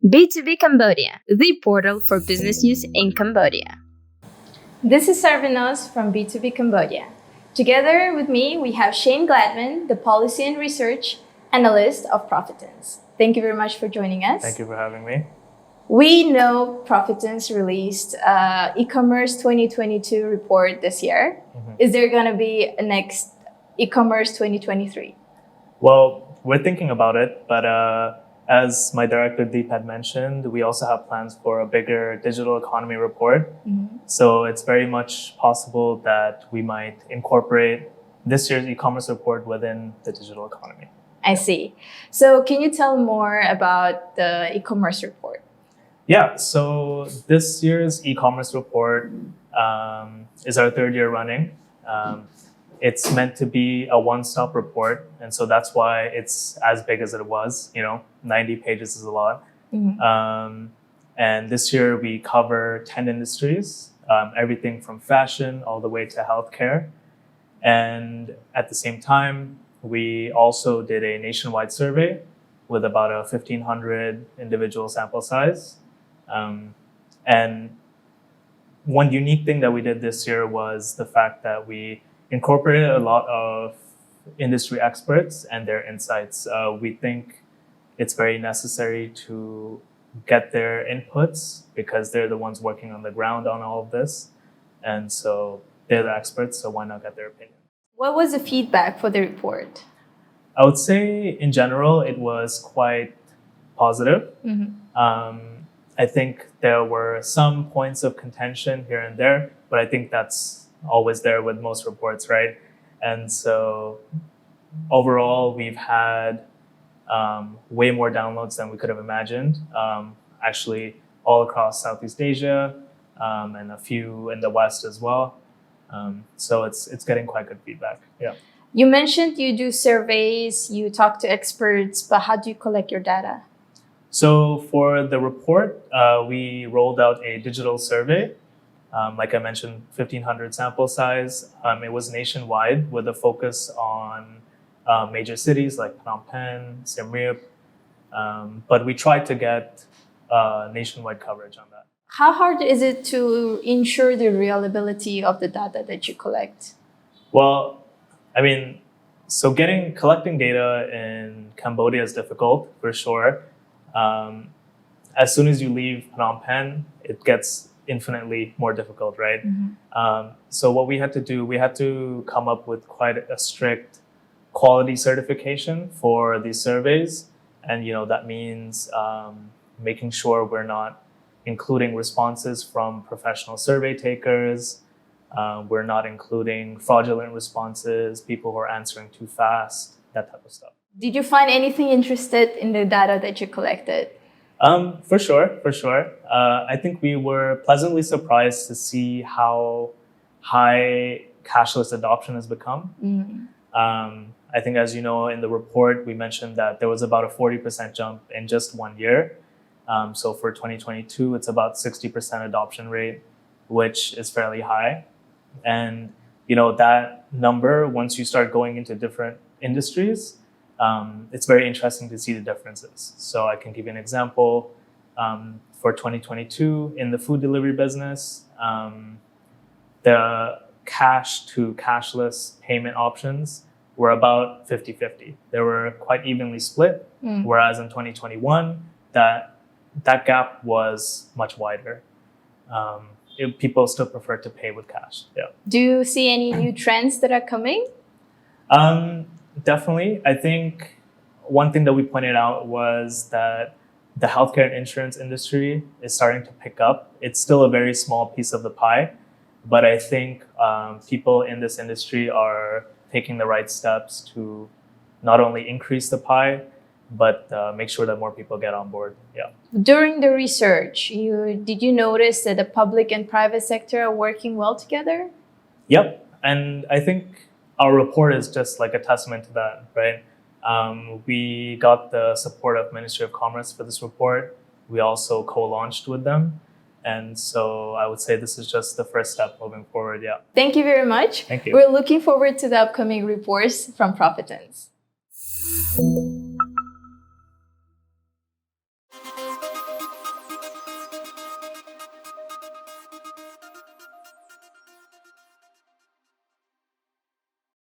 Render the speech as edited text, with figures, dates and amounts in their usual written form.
B2B Cambodia, the portal for business news in Cambodia. This is Sarvanos from B2B Cambodia. Together with me, we have Shane Gladwin, the Policy and Research Analyst of Profitence. Thank you very much for joining us. Thank you for having me. We know Profitence released E-Commerce 2022 report this year. Is there going to be a next E-Commerce 2023? Well, we're thinking about it, but as my director Deep had mentioned, we also have plans for a bigger digital economy report. So it's very much possible that we might incorporate this year's e-commerce report within the digital economy. I see. So can you tell more about the e-commerce report? Yeah, so this year's e-commerce report is our third year running. It's meant to be a one-stop report, and so that's why it's as big as it was. 90 pages is a lot. And this year we cover 10 industries, everything from fashion all the way to healthcare. And at the same time, we also did a nationwide survey with about a 1,500 individual sample size. And one unique thing that we did this year was the fact that we incorporated a lot of industry experts and their insights. We think it's very necessary to get their inputs because they're the ones working on the ground on all of this. And so they're the experts, so why not get their opinion? What was the feedback for the report? I would say in general, it was quite positive. I think there were some points of contention here and there, but I think that's always there with most reports, right? And so overall, we've had way more downloads than we could have imagined, actually all across Southeast Asia and a few in the West as well. So it's getting quite good feedback, yeah. You mentioned you do surveys, you talk to experts, but how do you collect your data? So for the report, we rolled out a digital survey. Like I mentioned, 1,500 sample size. It was nationwide with a focus on major cities like Phnom Penh, Siem Reap. But we tried to get nationwide coverage on that. How hard is it to ensure the reliability of the data that you collect? Well, I mean, so collecting data in Cambodia is difficult for sure. As soon as you leave Phnom Penh, it gets infinitely more difficult, right? So what we had to do, we had to come up with quite a strict quality certification for these surveys. And, that means making sure we're not including responses from professional survey takers. We're not including fraudulent responses, people who are answering too fast, that type of stuff. Did you find anything interested in the data that you collected? For sure. I think we were pleasantly surprised to see how high cashless adoption has become. I think, as you know, in the report, we mentioned that there was about a 40% jump in just 1 year. So for 2022, it's about 60% adoption rate, which is fairly high. And, that number, once you start going into different industries, it's very interesting to see the differences. So I can give you an example. For 2022, in the food delivery business, the cash to cashless payment options were about 50-50. They were quite evenly split, whereas in 2021, that gap was much wider. People still prefer to pay with cash. Yeah. Do you see any new trends that are coming? Definitely. I think one thing that we pointed out was that the healthcare and insurance industry is starting to pick up. It's still a very small piece of the pie, but I think people in this industry are taking the right steps to not only increase the pie, but make sure that more people get on board. Yeah. During the research, did you notice that the public and private sector are working well together? Yep. And I think our report is just like a testament to that, right? We got the support of Ministry of Commerce for this report. We also co-launched with them. And so I would say this is just the first step moving forward, yeah. Thank you very much. Thank you. We're looking forward to the upcoming reports from Profitence.